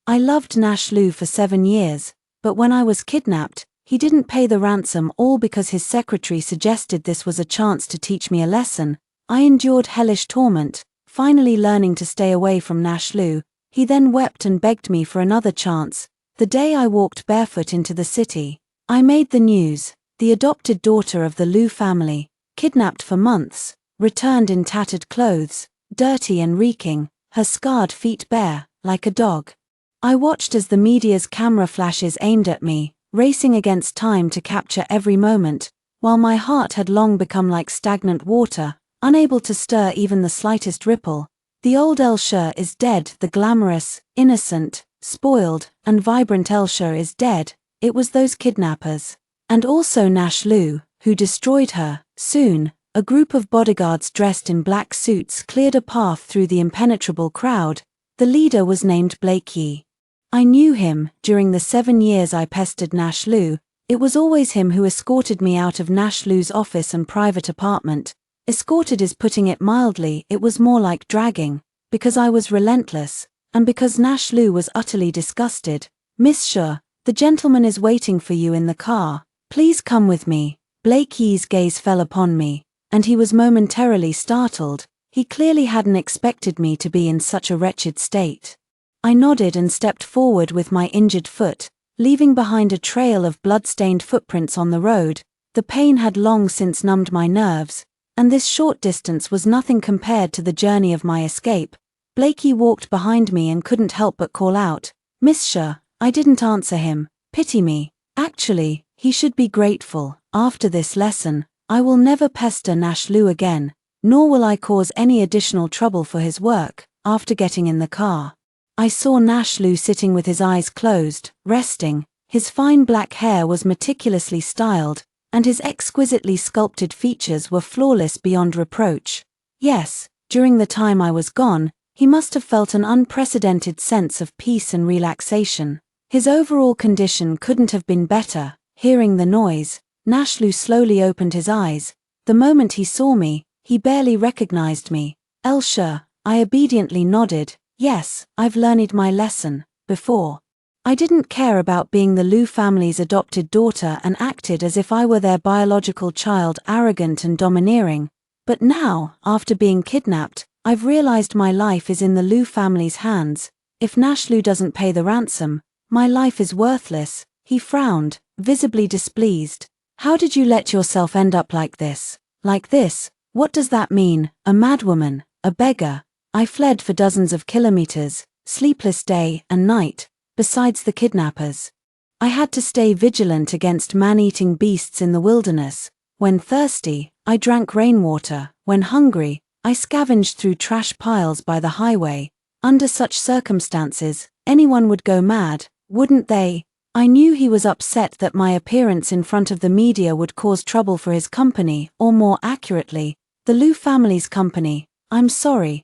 I loved Nash Lu for 7 years, but when I was kidnapped, he didn't pay the ransom, all because his secretary suggested this was a chance to teach me a lesson. I endured hellish torment, finally learning to stay away from Nash Lu. He then wept and begged me for another chance. The day I walked barefoot into the city, I made the news. The adopted daughter of the Lu family, kidnapped for months, returned in tattered clothes, dirty and reeking, her scarred feet bare, like a dog. I watched as the media's camera flashes aimed at me, racing against time to capture every moment, while my heart had long become like stagnant water, unable to stir even the slightest ripple. The old Elsher is dead. The glamorous, innocent, spoiled, and vibrant Elsher is dead. It was those kidnappers. And also Nash Lu, who destroyed her. Soon, a group of bodyguards dressed in black suits cleared a path through the impenetrable crowd. The leader was named Blake Yi. I knew him. During the 7 years I pestered Nash Lu, it was always him who escorted me out of Nash Lu's office and private apartment. Escorted is putting it mildly. It was more like dragging, because I was relentless, and because Nash Lu was utterly disgusted. "Miss Shur, the gentleman is waiting for you in the car. Please come with me." Blake Yi's gaze fell upon me, and he was momentarily startled. He clearly hadn't expected me to be in such a wretched state. I nodded and stepped forward with my injured foot, leaving behind a trail of blood-stained footprints on the road. The pain had long since numbed my nerves, and this short distance was nothing compared to the journey of my escape. Blakey walked behind me and couldn't help but call out, "Miss Shur." I didn't answer him. "Pity me." Actually, he should be grateful. After this lesson, I will never pester Nash Lu again, nor will I cause any additional trouble for his work. After getting in the car, I saw Nash Lu sitting with his eyes closed, resting. His fine black hair was meticulously styled, and his exquisitely sculpted features were flawless beyond reproach. Yes, during the time I was gone, he must have felt an unprecedented sense of peace and relaxation. His overall condition couldn't have been better. Hearing the noise, Nash Lu slowly opened his eyes. The moment he saw me, he barely recognized me. "Elsher," I obediently nodded. "Yes, I've learned my lesson." Before, I didn't care about being the Lu family's adopted daughter and acted as if I were their biological child, arrogant and domineering. But now, after being kidnapped, I've realized my life is in the Lu family's hands. If Nash Lu doesn't pay the ransom, my life is worthless. He frowned, visibly displeased. "How did you let yourself end up like this?" "Like this? What does that mean? A madwoman, a beggar?" I fled for dozens of kilometers, sleepless day and night, besides the kidnappers. I had to stay vigilant against man-eating beasts in the wilderness. When thirsty, I drank rainwater. When hungry, I scavenged through trash piles by the highway. Under such circumstances, anyone would go mad, wouldn't they? I knew he was upset that my appearance in front of the media would cause trouble for his company, or more accurately, the Lu family's company. "I'm sorry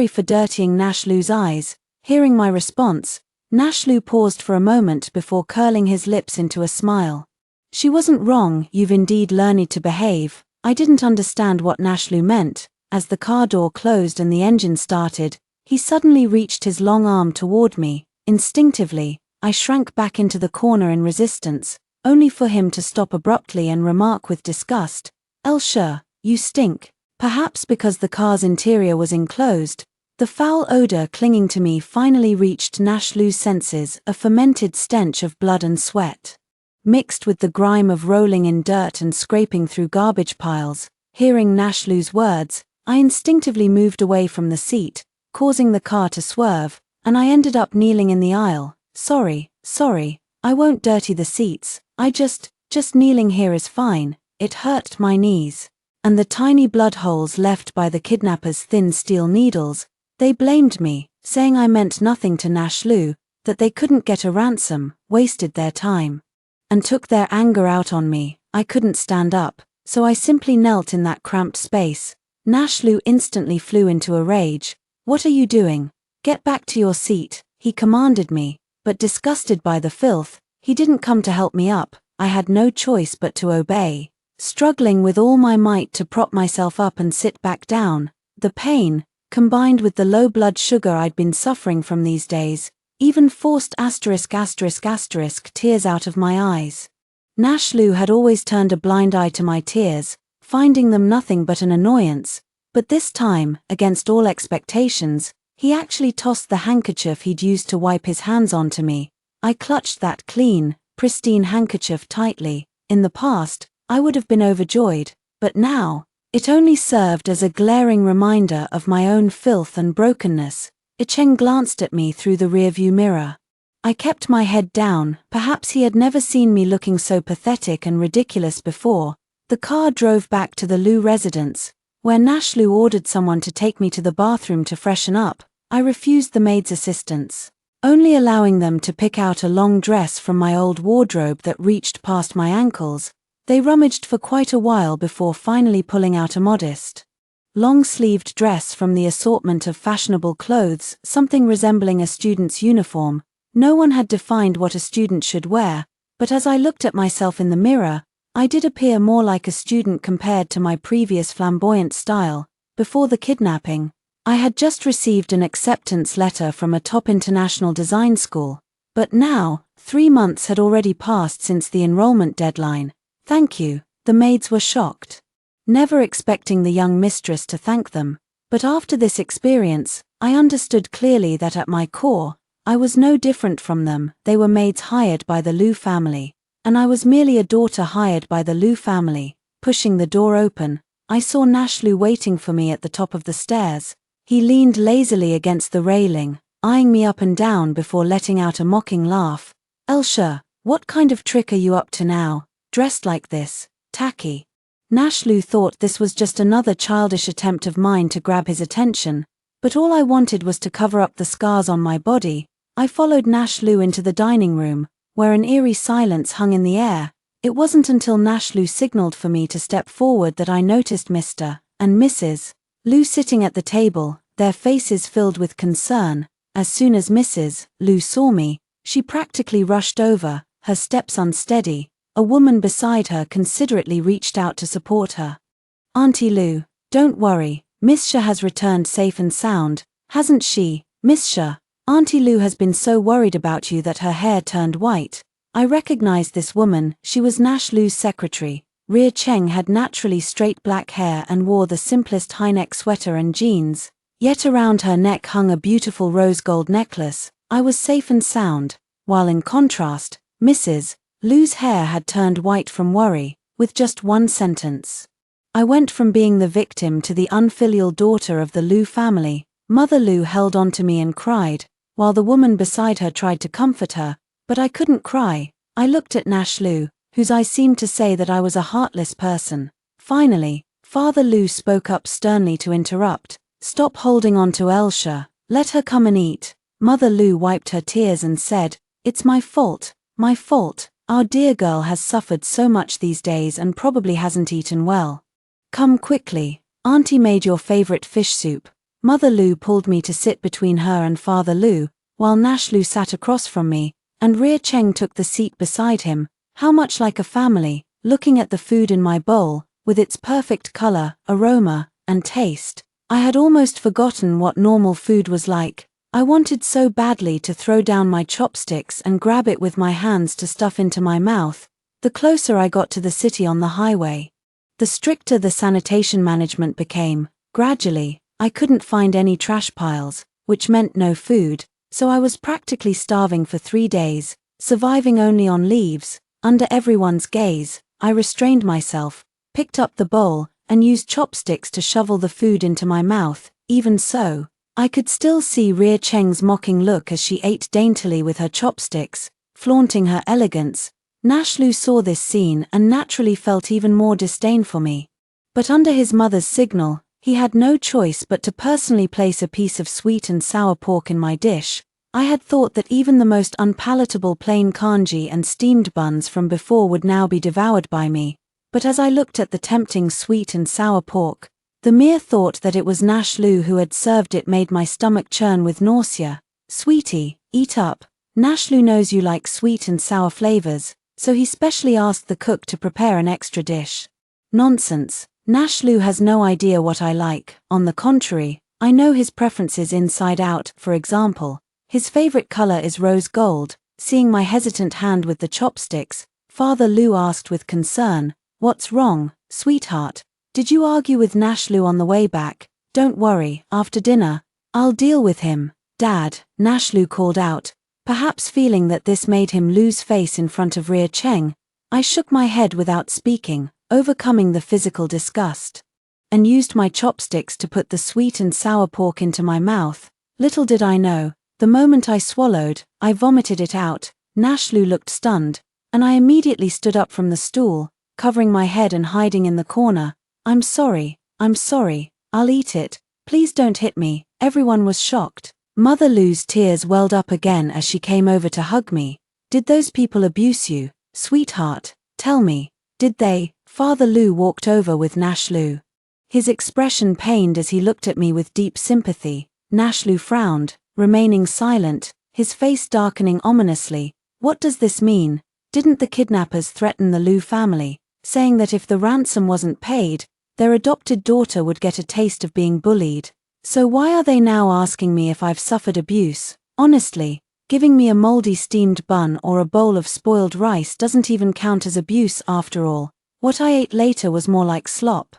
for dirtying Nash Lu's eyes." Hearing my response, Nash Lu paused for a moment before curling his lips into a smile. "She wasn't wrong. You've indeed learned to behave." I didn't understand what Nash Lu meant. As the car door closed and the engine started, he suddenly reached his long arm toward me. Instinctively, I shrank back into the corner in resistance, only for him to stop abruptly and remark with disgust, "Elsher, you stink." Perhaps because the car's interior was enclosed, the foul odor clinging to me finally reached Nash Lu's senses, a fermented stench of blood and sweat, mixed with the grime of rolling in dirt and scraping through garbage piles. Hearing Nash Lu's words, I instinctively moved away from the seat, causing the car to swerve, and I ended up kneeling in the aisle. Sorry, I won't dirty the seats. I just kneeling here is fine." It hurt my knees. And the tiny blood holes left by the kidnappers' thin steel needles, they blamed me, saying I meant nothing to Nash Lu, that they couldn't get a ransom, wasted their time, and took their anger out on me. I couldn't stand up, so I simply knelt in that cramped space. Nash Lu instantly flew into a rage. "What are you doing? Get back to your seat," he commanded me, but disgusted by the filth, he didn't come to help me up. I had no choice but to obey. Struggling with all my might to prop myself up and sit back down, the pain, combined with the low blood sugar I'd been suffering from these days, even forced **** tears out of my eyes. Nashlu had always turned a blind eye to my tears, finding them nothing but an annoyance, but this time, against all expectations, he actually tossed the handkerchief he'd used to wipe his hands onto me. I clutched that clean, pristine handkerchief tightly. In the past, I would have been overjoyed, but now, it only served as a glaring reminder of my own filth and brokenness. Cheng glanced at me through the rearview mirror. I kept my head down, perhaps he had never seen me looking so pathetic and ridiculous before. The car drove back to the Lu residence, where Nashlu ordered someone to take me to the bathroom to freshen up. I refused the maid's assistance, only allowing them to pick out a long dress from my old wardrobe that reached past my ankles. They rummaged for quite a while before finally pulling out a modest, long-sleeved dress from the assortment of fashionable clothes, something resembling a student's uniform. No one had defined what a student should wear, but as I looked at myself in the mirror, I did appear more like a student compared to my previous flamboyant style. Before the kidnapping, I had just received an acceptance letter from a top international design school, but now, 3 months had already passed since the enrollment deadline. Thank you, the maids were shocked, never expecting the young mistress to thank them, but after this experience, I understood clearly that at my core, I was no different from them. They were maids hired by the Lu family, and I was merely a daughter hired by the Lu family. Pushing the door open, I saw Nashlu waiting for me at the top of the stairs. He leaned lazily against the railing, eyeing me up and down before letting out a mocking laugh. Elsha, what kind of trick are you up to now, dressed like this, tacky? Nashlu thought this was just another childish attempt of mine to grab his attention, but all I wanted was to cover up the scars on my body. I followed Nashlu into the dining room, where an eerie silence hung in the air. It wasn't until Nashlu signaled for me to step forward that I noticed Mr. and Mrs. Lu sitting at the table, their faces filled with concern. As soon as Mrs. Lu saw me, she practically rushed over, her steps unsteady. A woman beside her considerately reached out to support her. Auntie Lu, don't worry, Miss Shah has returned safe and sound, hasn't she, Miss Shah? Auntie Lu has been so worried about you that her hair turned white. I recognized this woman. She was Nashlu's secretary. Ria Cheng had naturally straight black hair and wore the simplest high-neck sweater and jeans, yet around her neck hung a beautiful rose gold necklace. I was safe and sound, while in contrast, Mrs. Lu's hair had turned white from worry. With just one sentence, I went from being the victim to the unfilial daughter of the Lu family. Mother Lu held on to me and cried, while the woman beside her tried to comfort her, but I couldn't cry. I looked at Nashlu, whose eyes seemed to say that I was a heartless person. Finally, Father Lu spoke up sternly to interrupt. Stop holding on to Elsha, let her come and eat. Mother Lu wiped her tears and said, it's my fault, my fault. Our dear girl has suffered so much these days and probably hasn't eaten well. Come quickly, Auntie made your favorite fish soup. Mother Lu pulled me to sit between her and Father Lu, while Nashlu sat across from me, and Ria Cheng took the seat beside him. How much like a family, looking at the food in my bowl, with its perfect color, aroma, and taste. I had almost forgotten what normal food was like. I wanted so badly to throw down my chopsticks and grab it with my hands to stuff into my mouth. The closer I got to the city on the highway, the stricter the sanitation management became. Gradually, I couldn't find any trash piles, which meant no food, so I was practically starving for 3 days, surviving only on leaves. Under everyone's gaze, I restrained myself, picked up the bowl, and used chopsticks to shovel the food into my mouth. Even so, I could still see Ria Cheng's mocking look as she ate daintily with her chopsticks, flaunting her elegance. Nashlu saw this scene and naturally felt even more disdain for me. But under his mother's signal, he had no choice but to personally place a piece of sweet and sour pork in my dish. I had thought that even the most unpalatable plain kanji and steamed buns from before would now be devoured by me, but as I looked at the tempting sweet and sour pork, the mere thought that it was Nashlu who had served it made my stomach churn with nausea. Sweetie, eat up. Nashlu knows you like sweet and sour flavors, so he specially asked the cook to prepare an extra dish. Nonsense. Nashlu has no idea what I like. On the contrary, I know his preferences inside out. For example, His favorite color is rose gold. Seeing my hesitant hand with the chopsticks, Father Lou asked with concern, "What's wrong, sweetheart? Did you argue with Nash Lou on the way back?" "Don't worry, after dinner, I'll deal with him, Dad," Nash Lou called out, perhaps feeling that this made him lose face in front of Ria Cheng. I shook my head without speaking, overcoming the physical disgust, and used my chopsticks to put the sweet and sour pork into my mouth. Little did I know, the moment I swallowed, I vomited it out. Nash Lou looked stunned, and I immediately stood up from the stool, covering my head and hiding in the corner. I'm sorry, I'll eat it, please don't hit me." Everyone was shocked. Mother Lou's tears welled up again as she came over to hug me. "Did those people abuse you, sweetheart? Tell me, did they?" Father Lou walked over with Nash Lou. His expression pained as he looked at me with deep sympathy. Nash Lou frowned, remaining silent, his face darkening ominously. "What does this mean? Didn't the kidnappers threaten the Lou family, saying that if the ransom wasn't paid, their adopted daughter would get a taste of being bullied? So why are they now asking me if I've suffered abuse? Honestly, giving me a moldy steamed bun or a bowl of spoiled rice doesn't even count as abuse after all. What I ate later was more like slop."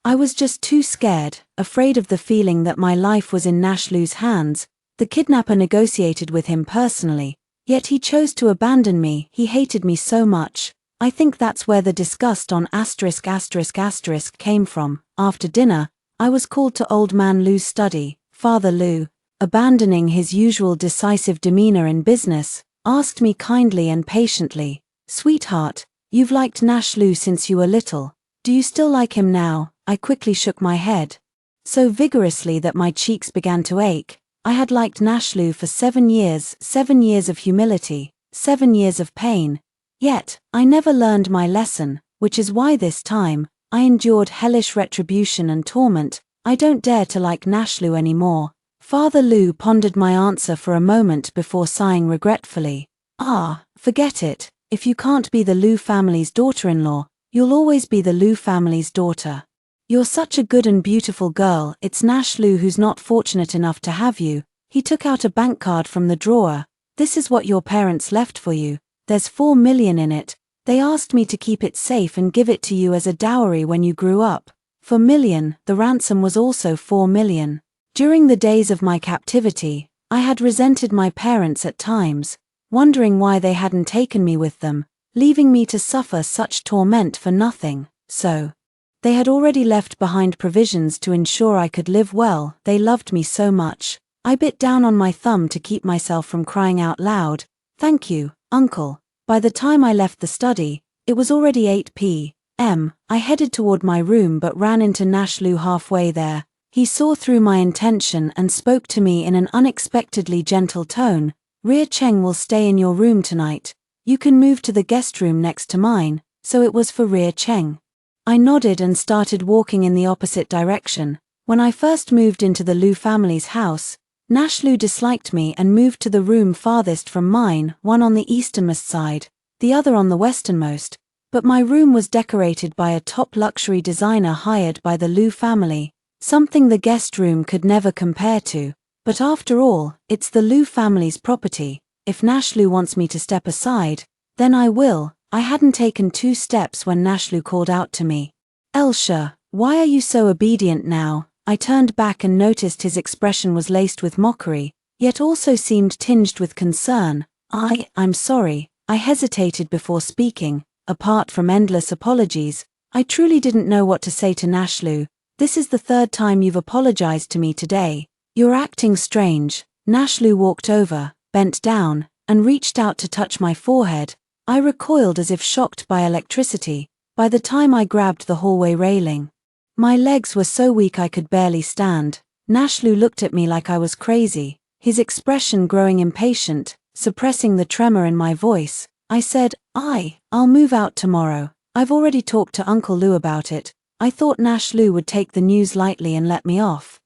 I was just too scared, afraid of the feeling that my life was in Nash Lou's hands. The kidnapper negotiated with him personally, yet he chose to abandon me. He hated me so much. I think that's where the disgust on **** came from. After dinner, I was called to Old Man Lou's study. Father Lou, abandoning his usual decisive demeanor in business, asked me kindly and patiently, "Sweetheart, you've liked Nash Lou since you were little. Do you still like him now?" I quickly shook my head, so vigorously that my cheeks began to ache. I had liked Nash Lou for 7 years, 7 years of humility, 7 years of pain. Yet, I never learned my lesson, which is why this time, I endured hellish retribution and torment. I don't dare to like Nash Lou anymore. Father Lou pondered my answer for a moment before sighing regretfully. Forget it. If you can't be the Lou family's daughter-in-law, you'll always be the Lou family's daughter. You're such a good and beautiful girl. It's Nash Lou who's not fortunate enough to have you." He took out a bank card from the drawer. "This is what your parents left for you. There's 4 million in it. They asked me to keep it safe and give it to you as a dowry when you grew up." 4 million, the ransom was also 4 million. During the days of my captivity, I had resented my parents at times, wondering why they hadn't taken me with them, leaving me to suffer such torment for nothing. So, they had already left behind provisions to ensure I could live well. They loved me so much. I bit down on my thumb to keep myself from crying out loud. "Thank you, Uncle." By the time I left the study, it was already 8 p.m. I headed toward my room but ran into Nash Lou halfway there. He saw through my intention and spoke to me in an unexpectedly gentle tone. "Ria Cheng will stay in your room tonight. You can move to the guest room next to mine." So it was for Ria Cheng. I nodded and started walking in the opposite direction. When I first moved into the Lou family's house, Nash Lou disliked me and moved to the room farthest from mine, one on the easternmost side, the other on the westernmost. But my room was decorated by a top luxury designer hired by the Lou family, something the guest room could never compare to. But after all, it's the Lou family's property. If Nash Lou wants me to step aside, then I will. I hadn't taken 2 steps when Nash Lou called out to me. "Elsha, why are you so obedient now?" I turned back and noticed his expression was laced with mockery, yet also seemed tinged with concern. I'm sorry." I hesitated before speaking. Apart from endless apologies, I truly didn't know what to say to Nash Lou. "This is the 3rd time you've apologized to me today. You're acting strange." Nash Lou walked over, bent down, and reached out to touch my forehead. I recoiled as if shocked by electricity. By the time I grabbed the hallway railing, my legs were so weak I could barely stand. Nash Lou looked at me like I was crazy, his expression growing impatient, suppressing the tremor in my voice. I said, I'll move out tomorrow. I've already talked to Uncle Lou about it." I thought Nash Lou would take the news lightly and let me off.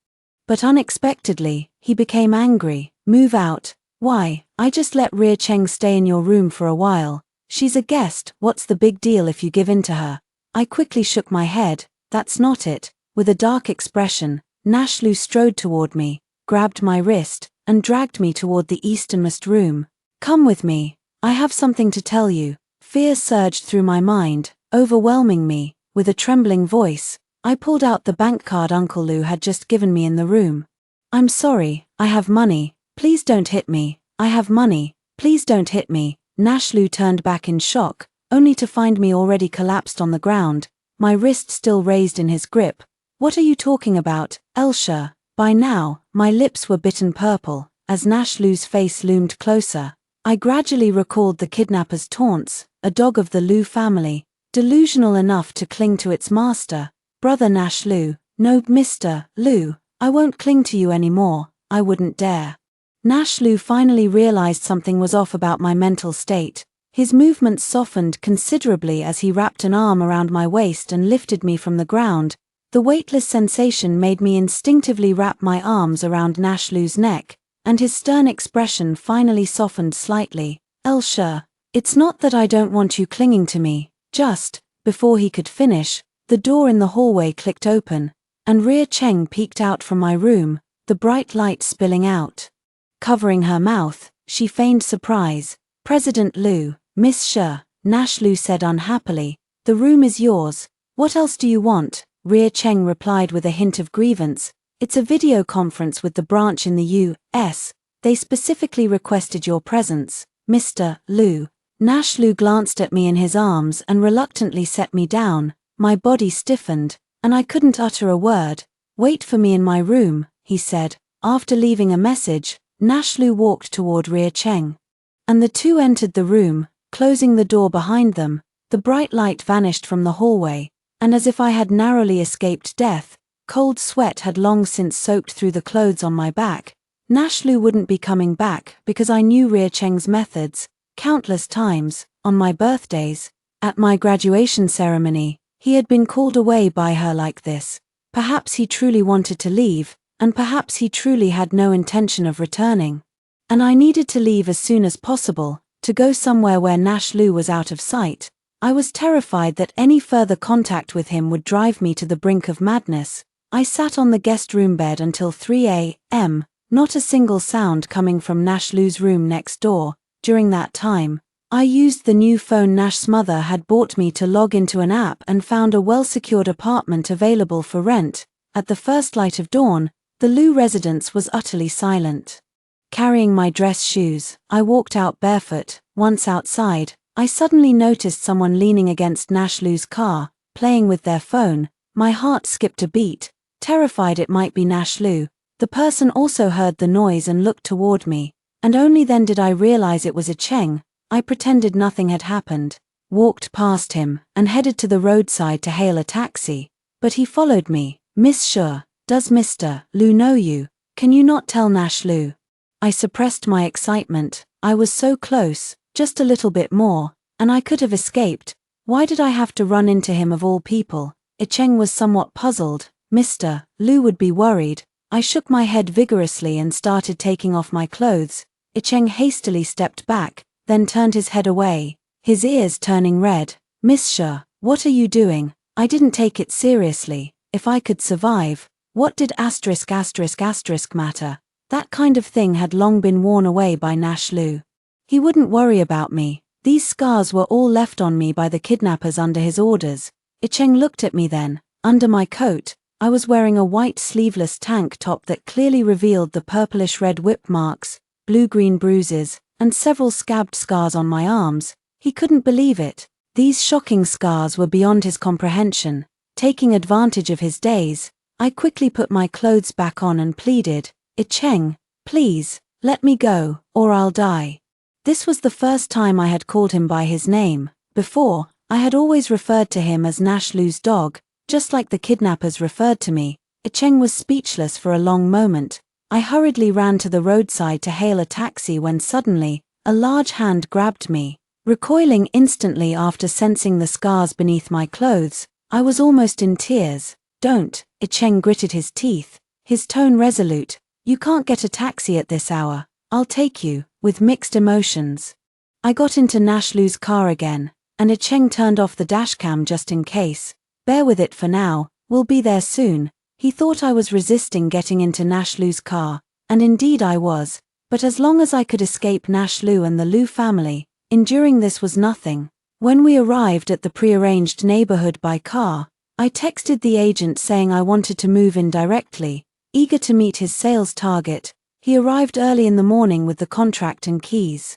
But unexpectedly, he became angry. "Move out? Why, I just let Ria Cheng stay in your room for a while. She's a guest. What's the big deal if you give in to her?" I quickly shook my head. "That's not it." With a dark expression, Nash Lou strode toward me, grabbed my wrist, and dragged me toward the easternmost room. "Come with me. I have something to tell you." Fear surged through my mind, overwhelming me. With a trembling voice, I pulled out the bank card Uncle Lou had just given me in the room. "I'm sorry, I have money. Please don't hit me. I have money. Please don't hit me." Nash Lou turned back in shock, only to find me already collapsed on the ground, my wrist still raised in his grip. "What are you talking about, Elsha?" By now, my lips were bitten purple, as Nash Lou's face loomed closer. I gradually recalled the kidnapper's taunts, a dog of the Lou family, delusional enough to cling to its master. "Brother Nash Lou." "No, Mr. Lou, I won't cling to you anymore, I wouldn't dare." Nash Lou finally realized something was off about my mental state. His movements softened considerably as he wrapped an arm around my waist and lifted me from the ground. The weightless sensation made me instinctively wrap my arms around Nash Lou's neck, and his stern expression finally softened slightly. "Elsha, it's not that I don't want you clinging to me, just..." Before he could finish, the door in the hallway clicked open, and Ria Cheng peeked out from my room, the bright light spilling out. Covering her mouth, she feigned surprise. "President Lou, Miss Shi," Nash Lou said unhappily, "the room is yours. What else do you want?" Ria Cheng replied with a hint of grievance. "It's a video conference with the branch in the U.S. They specifically requested your presence, Mr. Lou." Nash Lou glanced at me in his arms and reluctantly set me down. My body stiffened, and I couldn't utter a word. "Wait for me in my room," he said. After leaving a message, Nash Lou walked toward Ria Cheng, and the two entered the room, closing the door behind them. The bright light vanished from the hallway, and as if I had narrowly escaped death, cold sweat had long since soaked through the clothes on my back. Nash Lou wouldn't be coming back because I knew Ria Cheng's methods. Countless times, on my birthdays, at my graduation ceremony, he had been called away by her like this. Perhaps he truly wanted to leave, and perhaps he truly had no intention of returning. And I needed to leave as soon as possible, to go somewhere where Nash Lou was out of sight. I was terrified that any further contact with him would drive me to the brink of madness. I sat on the guest room bed until 3 a.m., not a single sound coming from Nash Lou's room next door. During that time, I used the new phone Nash's mother had bought me to log into an app and found a well-secured apartment available for rent. At the first light of dawn, the Lou residence was utterly silent. Carrying my dress shoes, I walked out barefoot. Once outside, I suddenly noticed someone leaning against Nash Lou's car, playing with their phone. My heart skipped a beat, terrified it might be Nash Lou. The person also heard the noise and looked toward me, and only then did I realize it was a Cheng. I pretended nothing had happened, walked past him, and headed to the roadside to hail a taxi. But he followed me. "Miss Shi, does Mr. Lou know you? Can you not tell Nash Lou?" I suppressed my excitement. I was so close, just a little bit more, and I could have escaped. Why did I have to run into him of all people? Cheng was somewhat puzzled. Mr. Lou would be worried. I shook my head vigorously and started taking off my clothes. Cheng hastily stepped back, then turned his head away, his ears turning red. "Miss Shi, what are you doing?" I didn't take it seriously. If I could survive, what did **** matter? That kind of thing had long been worn away by Nash Lou. He wouldn't worry about me. These scars were all left on me by the kidnappers under his orders. Cheng looked at me then. Under my coat, I was wearing a white sleeveless tank top that clearly revealed the purplish-red whip marks, blue-green bruises, and several scabbed scars on my arms. He couldn't believe it. These shocking scars were beyond his comprehension. Taking advantage of his daze, I quickly put my clothes back on and pleaded, "Cheng, please, let me go, or I'll die." This was the first time I had called him by his name. Before, I had always referred to him as Nash Lou's dog, just like the kidnappers referred to me. Cheng was speechless for a long moment. I hurriedly ran to the roadside to hail a taxi when suddenly, a large hand grabbed me. Recoiling instantly after sensing the scars beneath my clothes, I was almost in tears. "Don't," Cheng gritted his teeth, his tone resolute. "You can't get a taxi at this hour. I'll take you." With mixed emotions, I got into Nash Lou's car again, and Cheng turned off the dashcam just in case. "Bear with it for now, we'll be there soon." He thought I was resisting getting into Nash Lou's car, and indeed I was. But as long as I could escape Nash Liu and the Liu family, enduring this was nothing. When we arrived at the prearranged neighborhood by car, I texted the agent saying I wanted to move in directly, eager to meet his sales target. He arrived early in the morning with the contract and keys.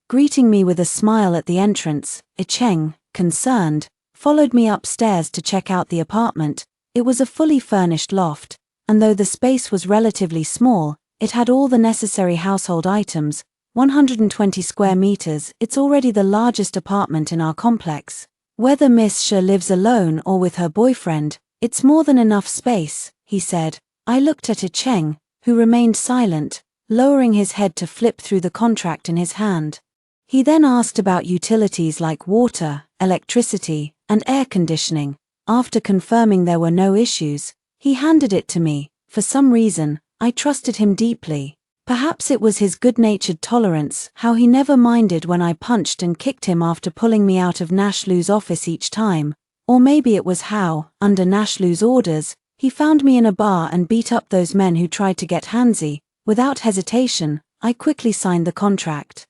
Greeting me with a smile at the entrance, Cheng, concerned, followed me upstairs to check out the apartment. It was a fully furnished loft, and though the space was relatively small, it had all the necessary household items. 120 square meters, it's already the largest apartment in our complex. Whether Miss Xia lives alone or with her boyfriend, it's more than enough space, he said. I looked at Cheng, who remained silent, lowering his head to flip through the contract in his hand. He then asked about utilities like water, electricity, and air conditioning. After confirming there were no issues, he handed it to me. For some reason, I trusted him deeply. Perhaps it was his good-natured tolerance, how he never minded when I punched and kicked him after pulling me out of Nash Liu's office each time. Or maybe it was how, under Nash Liu's orders, he found me in a bar and beat up those men who tried to get handsy. Without hesitation, I quickly signed the contract.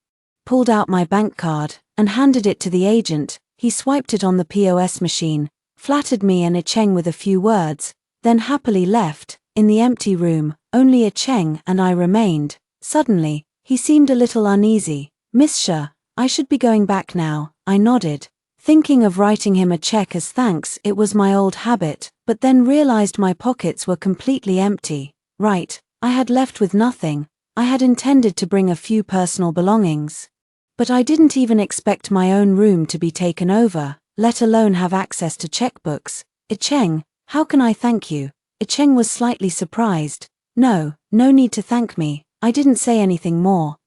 Pulled out my bank card, and handed it to the agent. He swiped it on the POS machine, flattered me and Cheng with a few words, then happily left. In the empty room, only Cheng and I remained. Suddenly, he seemed a little uneasy. Miss Xia, I should be going back now, I nodded. Thinking of writing him a check as thanks, it was my old habit, but then realized my pockets were completely empty. Right, I had left with nothing. I had intended to bring a few personal belongings. But I didn't even expect my own room to be taken over, let alone have access to checkbooks. Cheng, how can I thank you? Cheng was slightly surprised. No need to thank me, I didn't say anything more.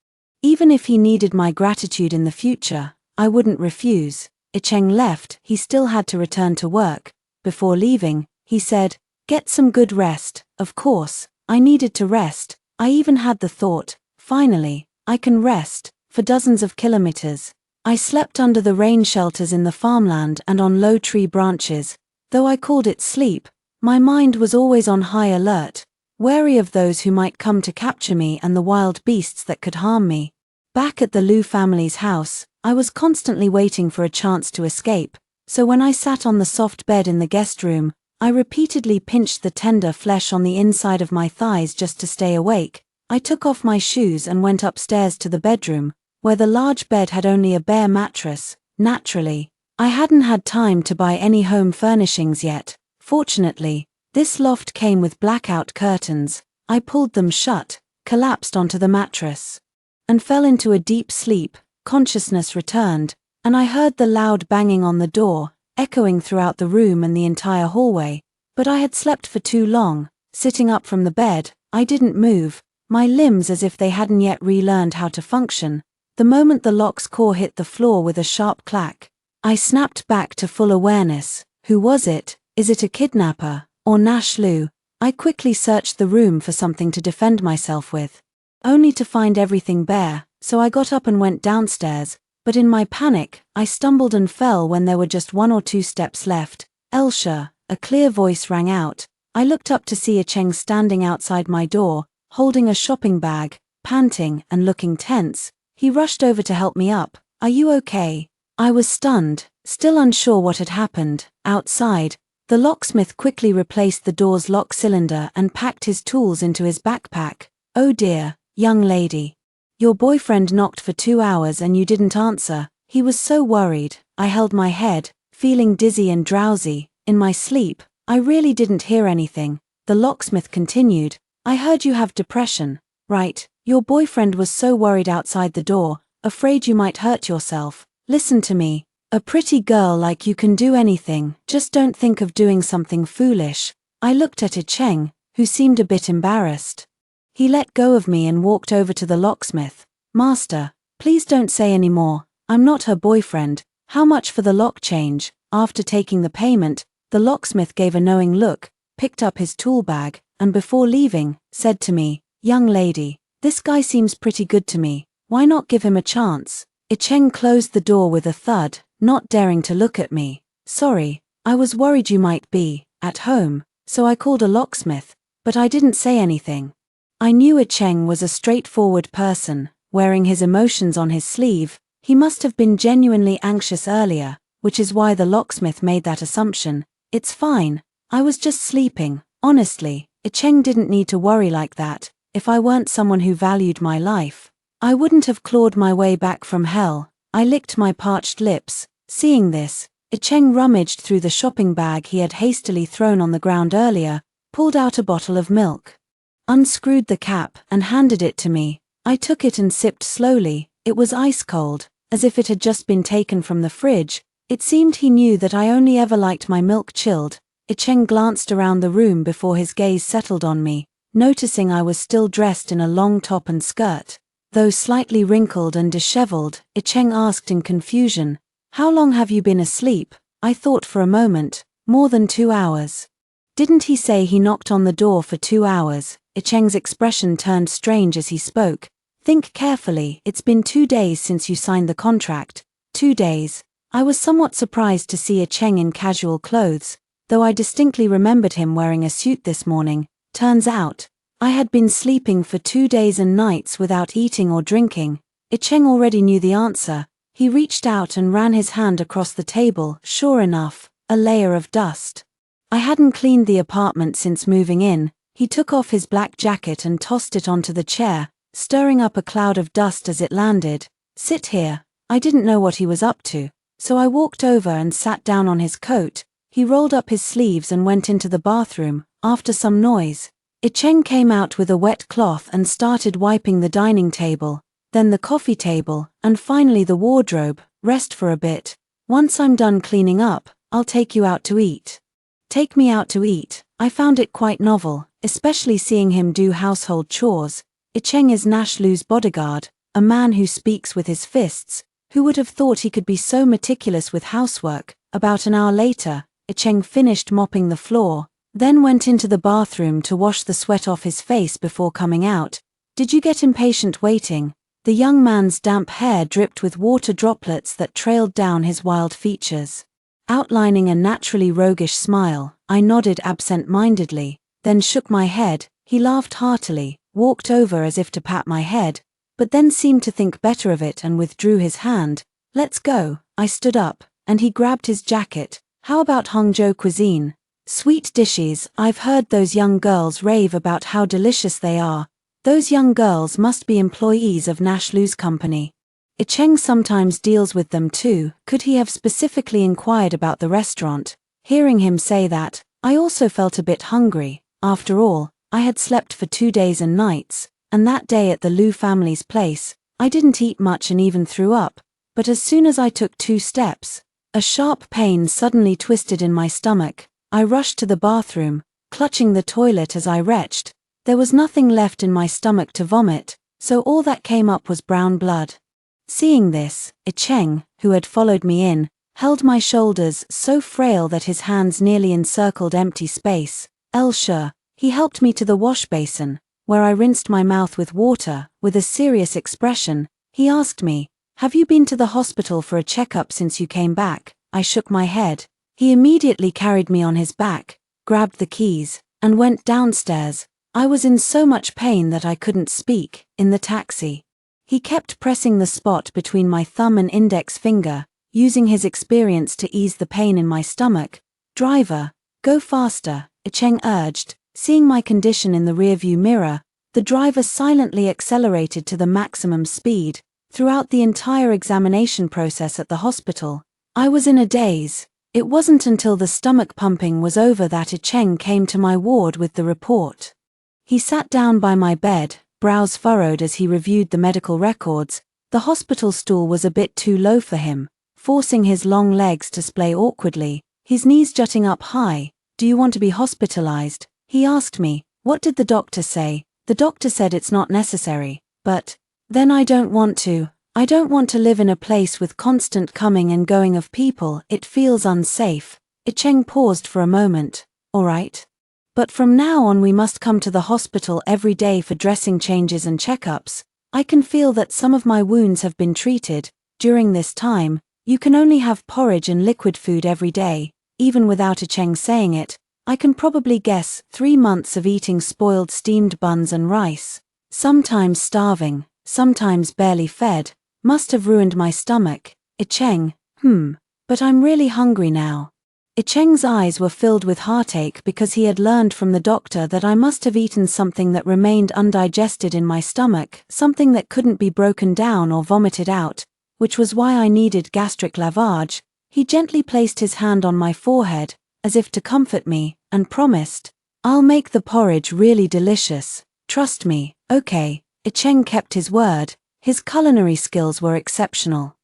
Even if he needed my gratitude in the future, I wouldn't refuse. Cheng left, he still had to return to work. Before leaving, he said, "Get some good rest." Of course, I needed to rest. I even had the thought, finally, I can rest. For dozens of kilometers, I slept under the rain shelters in the farmland and on low tree branches. Though I called it sleep, my mind was always on high alert, wary of those who might come to capture me and the wild beasts that could harm me. Back at the Liu family's house, I was constantly waiting for a chance to escape, so when I sat on the soft bed in the guest room, I repeatedly pinched the tender flesh on the inside of my thighs just to stay awake. I took off my shoes and went upstairs to the bedroom, where the large bed had only a bare mattress. Naturally, I hadn't had time to buy any home furnishings yet. Fortunately, this loft came with blackout curtains. I pulled them shut, collapsed onto the mattress, and fell into a deep sleep. Consciousness returned, and I heard the loud banging on the door, echoing throughout the room and the entire hallway. But I had slept for too long. Sitting up from the bed, I didn't move, my limbs as if they hadn't yet relearned how to function. The moment the lock's core hit the floor with a sharp clack, I snapped back to full awareness. Who was it? Is it a kidnapper, or Nash Liu? I quickly searched the room for something to defend myself with, only to find everything bare, so I got up and went downstairs, but in my panic, I stumbled and fell when there were just 1 or 2 steps left. "Elsha," a clear voice rang out. I looked up to see Cheng standing outside my door, holding a shopping bag, panting and looking tense. He rushed over to help me up. "Are you okay?" I was stunned, still unsure what had happened. Outside, the locksmith quickly replaced the door's lock cylinder and packed his tools into his backpack. "Oh dear, young lady. Your boyfriend knocked for 2 hours and you didn't answer." He was so worried. I held my head, feeling dizzy and drowsy. In my sleep, I really didn't hear anything. The locksmith continued, "I heard you have depression, right? Your boyfriend was so worried outside the door, afraid you might hurt yourself. Listen to me. A pretty girl like you can do anything, just don't think of doing something foolish." I looked at Cheng, who seemed a bit embarrassed. He let go of me and walked over to the locksmith. "Master, please don't say any more. I'm not her boyfriend. How much for the lock change?" After taking the payment, the locksmith gave a knowing look, picked up his tool bag, and before leaving, said to me, "Young lady, this guy seems pretty good to me. Why not give him a chance?" Cheng closed the door with a thud, not daring to look at me. "Sorry, I was worried you might be at home, so I called a locksmith, but I didn't say anything." I knew Cheng was a straightforward person, wearing his emotions on his sleeve. He must have been genuinely anxious earlier, which is why the locksmith made that assumption. It's fine, I was just sleeping. Honestly, Cheng didn't need to worry like that. If I weren't someone who valued my life, I wouldn't have clawed my way back from hell. I licked my parched lips. Seeing this, Cheng rummaged through the shopping bag he had hastily thrown on the ground earlier, pulled out a bottle of milk, unscrewed the cap, and handed it to me. I took it and sipped slowly. It was ice cold, as if it had just been taken from the fridge. It seemed he knew that I only ever liked my milk chilled. Cheng glanced around the room before his gaze settled on me, noticing I was still dressed in a long top and skirt. Though slightly wrinkled and disheveled, Cheng asked in confusion, "How long have you been asleep?" I thought for a moment. "More than 2 hours." Didn't he say he knocked on the door for 2 hours? Cheng's expression turned strange as he spoke. "Think carefully, it's been 2 days since you signed the contract." 2 days. I was somewhat surprised to see Cheng in casual clothes, though I distinctly remembered him wearing a suit this morning. Turns out, I had been sleeping for 2 days and nights without eating or drinking. Cheng already knew the answer. He reached out and ran his hand across the table. Sure enough, a layer of dust. I hadn't cleaned the apartment since moving in. He took off his black jacket and tossed it onto the chair, stirring up a cloud of dust as it landed. "Sit here." I didn't know what he was up to, so I walked over and sat down on his coat. He rolled up his sleeves and went into the bathroom. After some noise, Cheng came out with a wet cloth and started wiping the dining table, then the coffee table, and finally the wardrobe. "Rest for a bit. Once I'm done cleaning up, I'll take you out to eat." Take me out to eat. I found it quite novel, especially seeing him do household chores. Cheng is Nash Lu's bodyguard, a man who speaks with his fists. Who would have thought he could be so meticulous with housework? About an hour later, Cheng finished mopping the floor, then went into the bathroom to wash the sweat off his face before coming out. "Did you get impatient waiting?" The young man's damp hair dripped with water droplets that trailed down his wild features, outlining a naturally roguish smile. I nodded absent-mindedly, then shook my head. He laughed heartily, walked over as if to pat my head, but then seemed to think better of it and withdrew his hand. "Let's go." I stood up, and he grabbed his jacket. "How about Hangzhou cuisine? Sweet dishes. I've heard those young girls rave about how delicious they are." Those young girls must be employees of Nash Lu's company. Cheng sometimes deals with them too. Could he have specifically inquired about the restaurant? Hearing him say that, I also felt a bit hungry. After all, I had slept for 2 days and nights, and that day at the Lu family's place, I didn't eat much and even threw up. But as soon as I took 2 steps, a sharp pain suddenly twisted in my stomach. I rushed to the bathroom, clutching the toilet as I retched. There was nothing left in my stomach to vomit, so all that came up was brown blood. Seeing this, Cheng, who had followed me in, held my shoulders so frail that his hands nearly encircled empty space. Sure. He helped me to the wash basin, where I rinsed my mouth with water. With a serious expression, he asked me, "Have you been to the hospital for a checkup since you came back?" I shook my head. He immediately carried me on his back, grabbed the keys, and went downstairs. I was in so much pain that I couldn't speak. In the taxi, he kept pressing the spot between my thumb and index finger, using his experience to ease the pain in my stomach. "Driver, go faster," Cheng urged. Seeing my condition in the rearview mirror, the driver silently accelerated to the maximum speed. Throughout the entire examination process at the hospital, I was in a daze. It wasn't until the stomach pumping was over that Cheng came to my ward with the report. He sat down by my bed, brows furrowed as he reviewed the medical records. The hospital stool was a bit too low for him, forcing his long legs to splay awkwardly, his knees jutting up high. "Do you want to be hospitalized?" he asked me. "What did the doctor say?" "The doctor said it's not necessary, but then I don't want to. I don't want to live in a place with constant coming and going of people. It feels unsafe." Cheng paused for a moment. "All right. But from now on we must come to the hospital every day for dressing changes and checkups. I can feel that some of my wounds have been treated. During this time, you can only have porridge and liquid food every day." Even without Cheng saying it, I can probably guess 3 months of eating spoiled steamed buns and rice. Sometimes starving, sometimes barely fed, must have ruined my stomach. I-Cheng, but I'm really hungry now. I-Cheng's eyes were filled with heartache because he had learned from the doctor that I must have eaten something that remained undigested in my stomach, something that couldn't be broken down or vomited out, which was why I needed gastric lavage. He gently placed his hand on my forehead, as if to comfort me, and promised, "I'll make the porridge really delicious. Trust me." Okay, I-Cheng kept his word. His culinary skills were exceptional.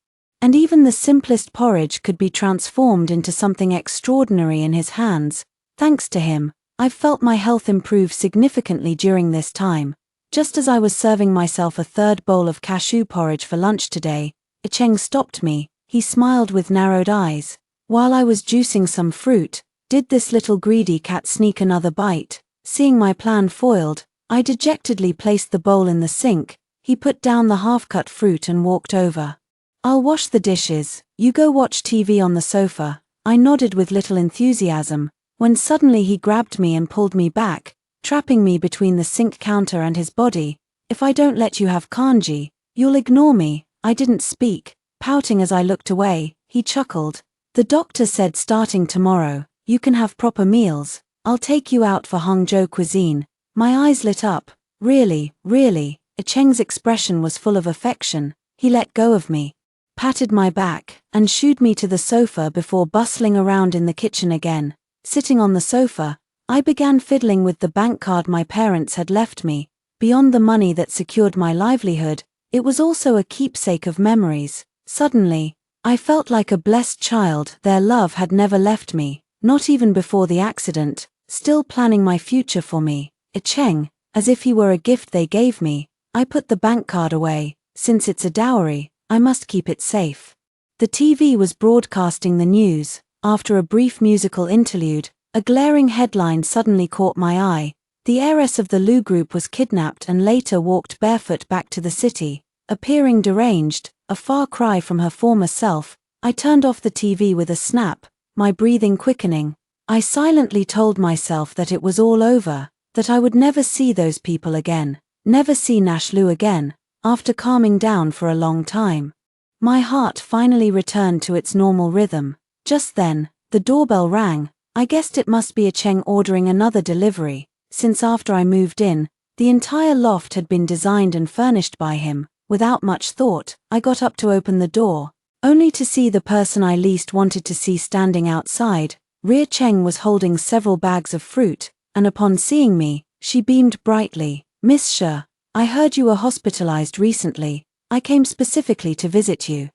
And even the simplest porridge could be transformed into something extraordinary in his hands. Thanks to him, I've felt my health improve significantly during this time. Just as I was serving myself a third bowl of cashew porridge for lunch today, I-Cheng stopped me. He smiled with narrowed eyes. While I was juicing some fruit, did this little greedy cat sneak another bite? Seeing my plan foiled, I dejectedly placed the bowl in the sink. He put down the half-cut fruit and walked over. "I'll wash the dishes, you go watch TV on the sofa." I nodded with little enthusiasm, when suddenly he grabbed me and pulled me back, trapping me between the sink counter and his body. "If I don't let you have kanji, you'll ignore me." I didn't speak, pouting as I looked away. He chuckled. "The doctor said starting tomorrow, you can have proper meals. I'll take you out for Hangzhou cuisine." My eyes lit up. "Really, really?" I-Cheng's expression was full of affection. He let go of me, patted my back, and shooed me to the sofa before bustling around in the kitchen again. Sitting on the sofa, I began fiddling with the bank card my parents had left me. Beyond the money that secured my livelihood, it was also a keepsake of memories. Suddenly, I felt like a blessed child. Their love had never left me, not even before the accident, still planning my future for me. I-Cheng, as if he were a gift they gave me. I put the bank card away. Since it's a dowry, I must keep it safe. The TV was broadcasting the news. After a brief musical interlude, a glaring headline suddenly caught my eye. The heiress of the Lu Group was kidnapped and later walked barefoot back to the city, appearing deranged, a far cry from her former self. I turned off the TV with a snap, my breathing quickening. I silently told myself that it was all over, that I would never see those people again, never see Nash Lu again. After calming down for a long time, my heart finally returned to its normal rhythm. Just then, the doorbell rang. I guessed it must be I-Cheng ordering another delivery, since after I moved in, the entire loft had been designed and furnished by him. Without much thought, I got up to open the door, only to see the person I least wanted to see standing outside. I-Cheng was holding several bags of fruit, and upon seeing me, she beamed brightly. "Miss She, I heard you were hospitalized recently. I came specifically to visit you."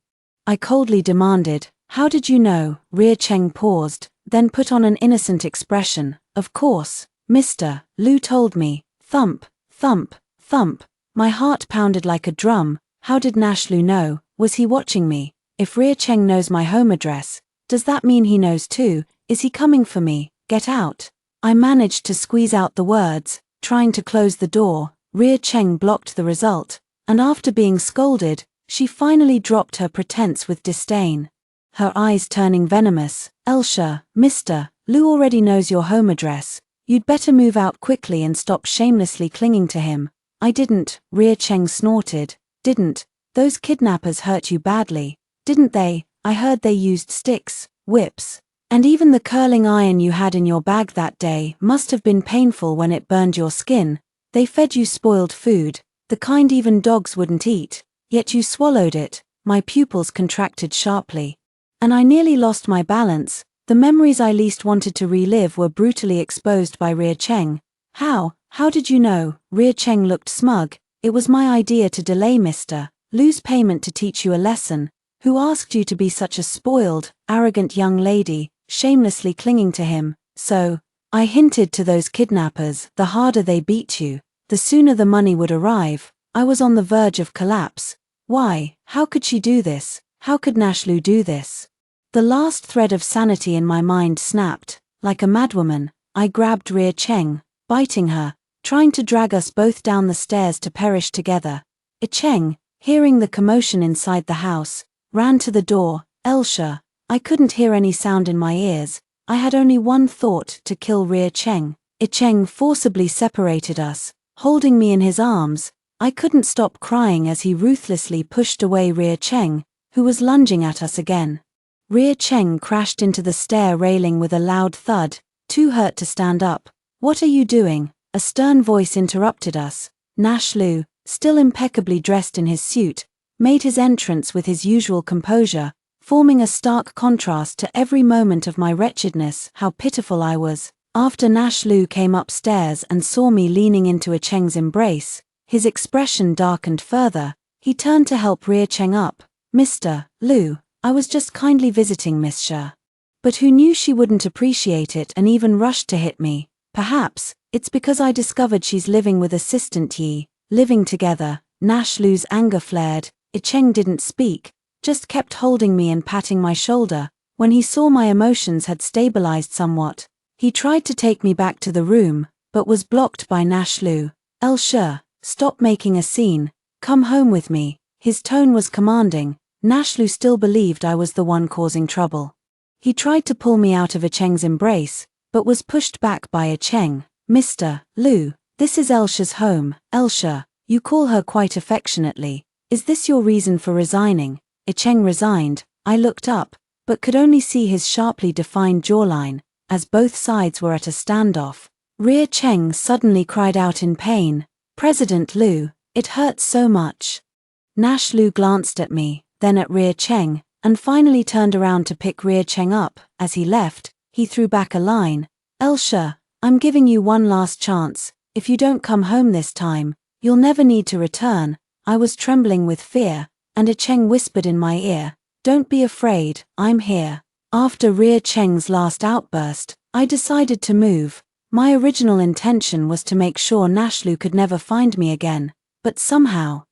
I coldly demanded, "How did you know?" I-Cheng paused, then put on an innocent expression. "Of course, Mr. Lu told me." Thump, thump, thump. My heart pounded like a drum. How did Nash Lu know? Was he watching me? If I-Cheng knows my home address, does that mean he knows too? Is he coming for me? "Get out." I managed to squeeze out the words, trying to close the door. I-Cheng blocked the result, and after being scolded, she finally dropped her pretense with disdain, her eyes turning venomous. "Elsha, Mr. Lu already knows your home address. You'd better move out quickly and stop shamelessly clinging to him." "I didn't," I-Cheng snorted. "Didn't? Those kidnappers hurt you badly, didn't they? I heard they used sticks, whips, and even the curling iron you had in your bag that day must have been painful when it burned your skin. They fed you spoiled food, the kind even dogs wouldn't eat, yet you swallowed it." My pupils contracted sharply, and I nearly lost my balance. The memories I least wanted to relive were brutally exposed by I-Cheng. How did you know?" I-Cheng looked smug. "It was my idea to delay Mr. Lu's payment to teach you a lesson. Who asked you to be such a spoiled, arrogant young lady, shamelessly clinging to him? So, I hinted to those kidnappers, the harder they beat you, the sooner the money would arrive." I was on the verge of collapse. Why? How could she do this? How could Nash Lu do this? The last thread of sanity in my mind snapped. Like a madwoman, I grabbed I-Cheng, biting her, trying to drag us both down the stairs to perish together. I-Cheng, hearing the commotion inside the house, ran to the door. "Elsha." I couldn't hear any sound in my ears, I had only one thought: to kill Ria Cheng. Cheng forcibly separated us, holding me in his arms. I couldn't stop crying as he ruthlessly pushed away Ria Cheng, who was lunging at us again. Ria Cheng crashed into the stair railing with a loud thud, too hurt to stand up. "What are you doing?" a stern voice interrupted us. Nash Liu, still impeccably dressed in his suit, made his entrance with his usual composure, forming a stark contrast to every moment of my wretchedness. How pitiful I was. After Nash Liu came upstairs and saw me leaning into Cheng's embrace, his expression darkened further. He turned to help Ria Cheng up. "Mr. Liu, I was just kindly visiting Miss Xia." But who knew she wouldn't appreciate it and even rushed to hit me? "Perhaps it's because I discovered she's living with Assistant Yi." Living together. Nash Liu's anger flared. Cheng didn't speak, just kept holding me and patting my shoulder. When he saw my emotions had stabilized somewhat, he tried to take me back to the room, but was blocked by Nash Liu. "El Shi, stop making a scene. Come home with me." His tone was commanding. Nash Liu still believed I was the one causing trouble. He tried to pull me out of Cheng's embrace, but was pushed back by Cheng. "Mr. Liu, this is El Shi's home." "El Shi, you call her quite affectionately. Is this your reason for resigning?" Cheng resigned. I looked up, but could only see his sharply defined jawline, as both sides were at a standoff. Ria Cheng suddenly cried out in pain. "President Liu, it hurts so much." Nash Liu glanced at me, then at Ria Cheng, and finally turned around to pick Ria Cheng up. As he left, he threw back a line. "El Shi, I'm giving you one last chance. If you don't come home this time, you'll never need to return." I was trembling with fear, and Cheng whispered in my ear, "Don't be afraid, I'm here." After Ria Cheng's last outburst, I decided to move. My original intention was to make sure Nash Liu could never find me again, but somehow,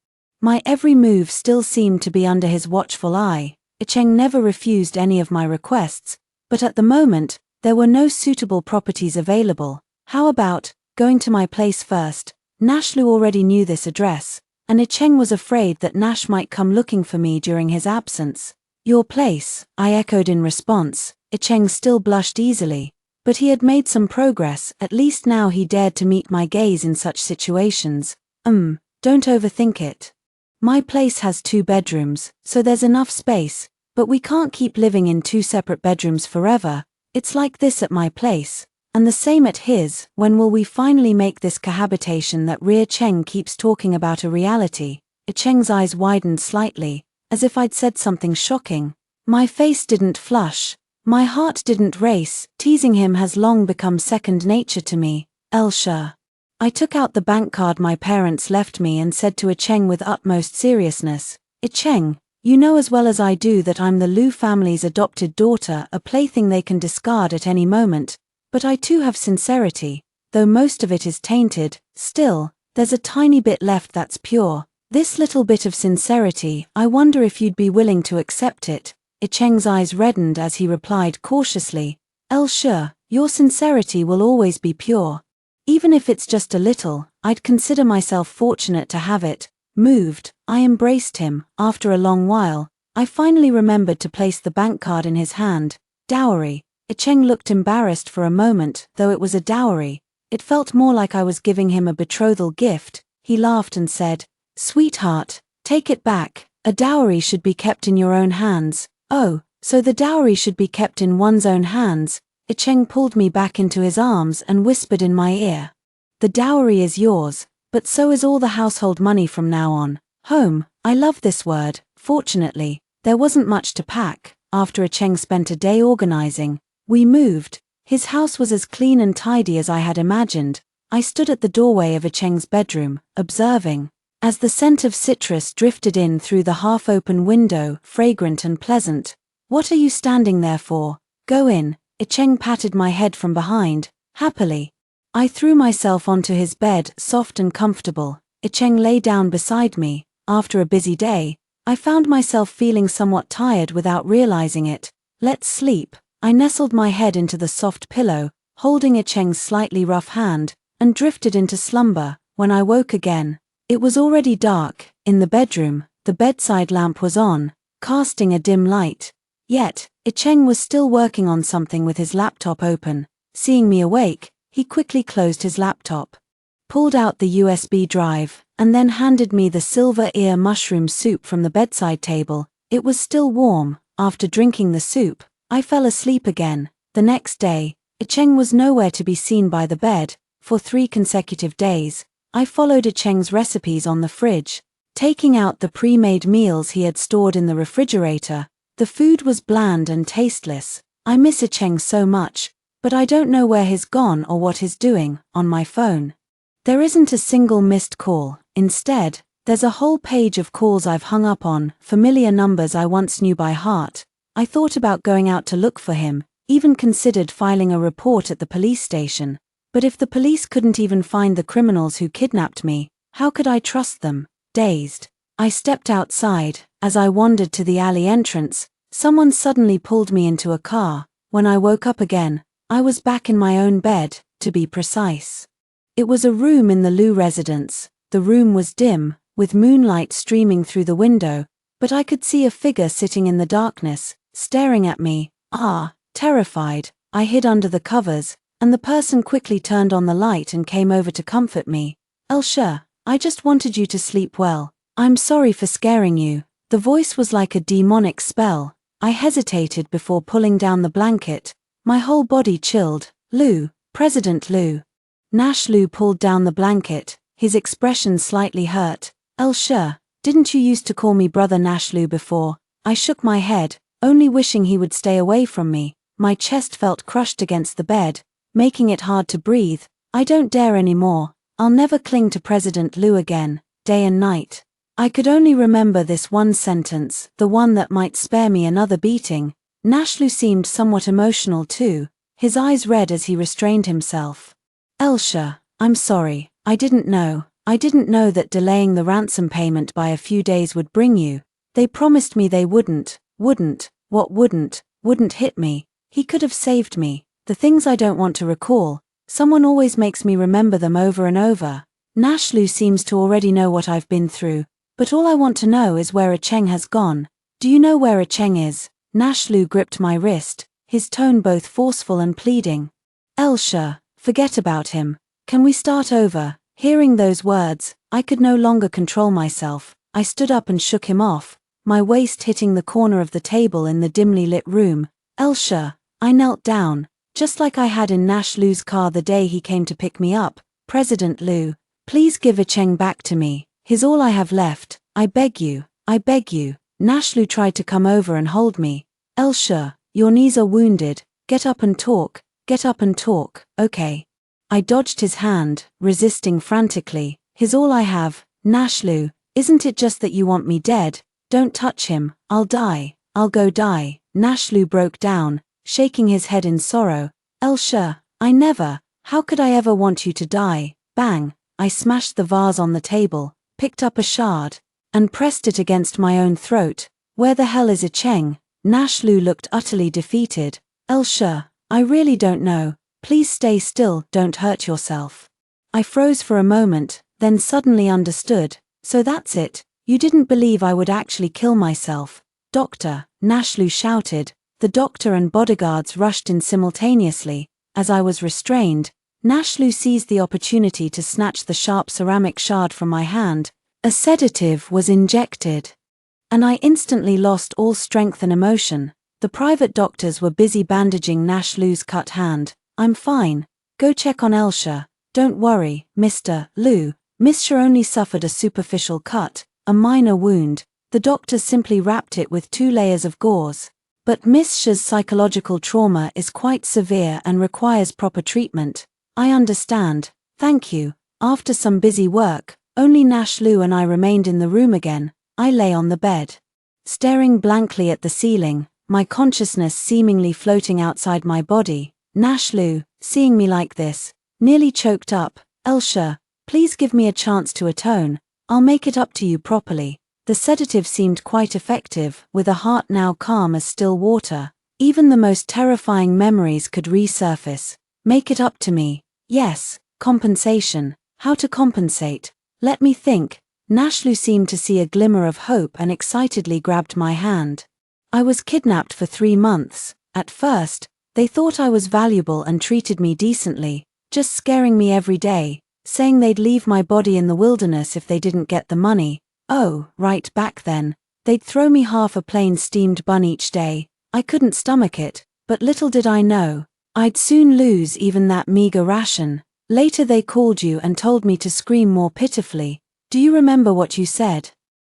my every move still seemed to be under his watchful eye. Cheng never refused any of my requests, but at the moment, there were no suitable properties available. "How about going to my place first?" Nash Liu already knew this address, and Cheng was afraid that Nash might come looking for me during his absence. "Your place," I echoed in response. Cheng still blushed easily, but he had made some progress. At least now he dared to meet my gaze in such situations. Don't overthink it. My place has 2 bedrooms, so there's enough space, but we can't keep living in 2 separate bedrooms forever. It's like this at my place, and the same at his. When will we finally make this cohabitation that Ria Cheng keeps talking about a reality?" Cheng's eyes widened slightly, as if I'd said something shocking. My face didn't flush. My heart didn't race. Teasing him has long become second nature to me. "El Shi." I took out the bank card my parents left me and said to Cheng with utmost seriousness, "Cheng, you know as well as I do that I'm the Liu family's adopted daughter, a plaything they can discard at any moment. But I too have sincerity, though most of it is tainted. Still, there's a tiny bit left that's pure. This little bit of sincerity, I wonder if you'd be willing to accept it." Cheng's eyes reddened as he replied cautiously, "El Shi, your sincerity will always be pure. Even if it's just a little, I'd consider myself fortunate to have it." Moved, I embraced him. After a long while, I finally remembered to place the bank card in his hand. "Dowry." Cheng looked embarrassed for a moment. Though it was a dowry, it felt more like I was giving him a betrothal gift. He laughed and said, "Sweetheart, take it back. A dowry should be kept in your own hands." "Oh, so the dowry should be kept in one's own hands?" Cheng pulled me back into his arms and whispered in my ear, "The dowry is yours, but so is all the household money from now on." Home, I love this word. Fortunately, there wasn't much to pack. After Cheng spent a day organizing, we moved. His house was as clean and tidy as I had imagined. I stood at the doorway of Cheng's bedroom, observing. As the scent of citrus drifted in through the half-open window, fragrant and pleasant. "What are you standing there for? Go in." Cheng patted my head from behind, happily. I threw myself onto his bed, soft and comfortable. Cheng lay down beside me. After a busy day, I found myself feeling somewhat tired without realizing it. "Let's sleep." I nestled my head into the soft pillow, holding Cheng's slightly rough hand, and drifted into slumber. When I woke again, it was already dark. In the bedroom, the bedside lamp was on, casting a dim light. Yet, Cheng was still working on something with his laptop open. Seeing me awake, he quickly closed his laptop, pulled out the USB drive, and then handed me the silver ear mushroom soup from the bedside table. It was still warm. After drinking the soup, I fell asleep again. The next day, Cheng was nowhere to be seen by the bed. For 3 consecutive days, I followed Cheng's recipes on the fridge, taking out the pre-made meals he had stored in the refrigerator. The food was bland and tasteless. I miss Cheng so much, but I don't know where he's gone or what he's doing. On my phone, there isn't a single missed call. Instead, there's a whole page of calls I've hung up on, familiar numbers I once knew by heart. I thought about going out to look for him, even considered filing a report at the police station. But if the police couldn't even find the criminals who kidnapped me, how could I trust them? Dazed, I stepped outside. As I wandered to the alley entrance, someone suddenly pulled me into a car. When I woke up again, I was back in my own bed, to be precise. It was a room in the Liu residence. The room was dim, with moonlight streaming through the window, but I could see a figure sitting in the darkness, staring at me. Terrified, I hid under the covers, and the person quickly turned on the light and came over to comfort me. "Elsha, I just wanted you to sleep well. I'm sorry for scaring you." The voice was like a demonic spell. I hesitated before pulling down the blanket. My whole body chilled. "Liu, President Liu." Nash Liu pulled down the blanket, his expression slightly hurt. "Elsha, didn't you used to call me Brother Nash Liu before?" I shook my head, only wishing he would stay away from me. My chest felt crushed against the bed, making it hard to breathe. "I don't dare anymore. I'll never cling to President Liu again." Day and night, I could only remember this one sentence, the one that might spare me another beating. Nash Liu seemed somewhat emotional too, his eyes red as he restrained himself. "Elsha, I'm sorry. I didn't know that delaying the ransom payment by a few days would bring you. They promised me they wouldn't hit me. He could have saved me. The things I don't want to recall, someone always makes me remember them over and over." Nash Liu seems to already know what I've been through, but all I want to know is where Cheng has gone. "Do you know where Cheng is?" Nash Liu gripped my wrist, his tone both forceful and pleading. "Elsha, forget about him. Can we start over?" Hearing those words, I could no longer control myself. I stood up and shook him off, my waist hitting the corner of the table in the dimly lit room. "Elsha," I knelt down, just like I had in Nash Liu's car the day he came to pick me up. "President Liu, please give Cheng back to me. He's all I have left. I beg you, I beg you." Nash Liu tried to come over and hold me. "Elsha, your knees are wounded. Get up and talk. Okay." I dodged his hand, resisting frantically. "He's all I have." "Nash Liu, isn't it just that you want me dead? Don't touch him. I'll die. I'll go die." Nash Liu broke down, shaking his head in sorrow. "Elsha, how could I ever want you to die?" Bang! I smashed the vase on the table, picked up a shard, and pressed it against my own throat. "Where the hell is Cheng?" Nash Liu looked utterly defeated. "Elsha, I really don't know. Please stay still, don't hurt yourself." I froze for a moment, then suddenly understood. "So that's it. You didn't believe I would actually kill myself." "Doctor," Nash Liu shouted. The doctor and bodyguards rushed in simultaneously. As I was restrained, Nash Liu seized the opportunity to snatch the sharp ceramic shard from my hand. A sedative was injected, and I instantly lost all strength and emotion. The private doctors were busy bandaging Nash Liu's cut hand. "I'm fine. Go check on Elsha. Don't worry, Mr. Liu. Miss Xia only suffered a superficial cut, a minor wound. The doctors simply wrapped it with 2 layers of gauze. But Miss Xia's psychological trauma is quite severe and requires proper treatment." "I understand. Thank you." After some busy work, only Nash Liu and I remained in the room again. I lay on the bed, staring blankly at the ceiling, my consciousness seemingly floating outside my body. Nash Liu, seeing me like this, nearly choked up. "Elsha, please give me a chance to atone. I'll make it up to you properly." The sedative seemed quite effective, with a heart now calm as still water. Even the most terrifying memories could resurface. Make it up to me. Yes, compensation. How to compensate? Let me think. Nash Liu seemed to see a glimmer of hope and excitedly grabbed my hand. I was kidnapped for 3 months. At first, they thought I was valuable and treated me decently, just scaring me every day, saying they'd leave my body in the wilderness if they didn't get the money. Oh, right back then, they'd throw me half a plain steamed bun each day. I couldn't stomach it, but little did I know, I'd soon lose even that meager ration. Later they called you and told me to scream more pitifully. Do you remember what you said?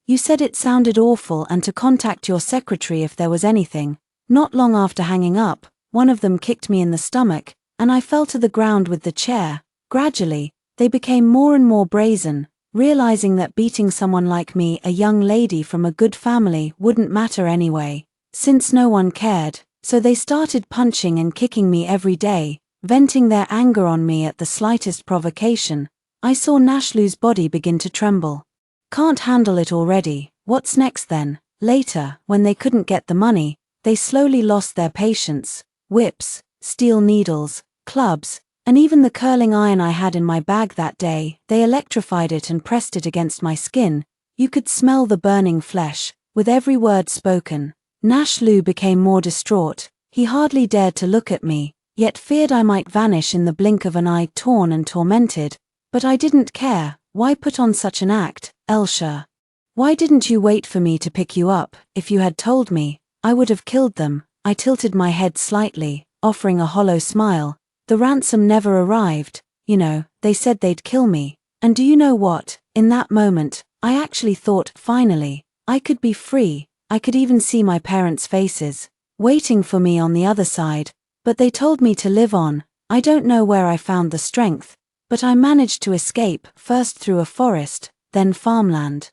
You said it sounded awful and to contact your secretary if there was anything. Not long after hanging up, one of them kicked me in the stomach, and I fell to the ground with the chair. Gradually, they became more and more brazen, realizing that beating someone like me, a young lady from a good family, wouldn't matter anyway, since no one cared, so they started punching and kicking me every day, venting their anger on me at the slightest provocation. I saw Nashlu's body begin to tremble. Can't handle it already, what's next then? Later, when they couldn't get the money, they slowly lost their patience. Whips, steel needles, clubs, and even the curling iron I had in my bag that day, they electrified it and pressed it against my skin. You could smell the burning flesh, with every word spoken. Nashlu became more distraught. He hardly dared to look at me, yet feared I might vanish in the blink of an eye, torn and tormented. But I didn't care. Why put on such an act, Elsha? Why didn't you wait for me to pick you up? If you had told me, I would have killed them. I tilted my head slightly, offering a hollow smile. The ransom never arrived. You know, they said they'd kill me. And do you know what? In that moment, I actually thought, finally, I could be free. I could even see my parents' faces, waiting for me on the other side. But they told me to live on. I don't know where I found the strength, but I managed to escape, first through a forest, then farmland,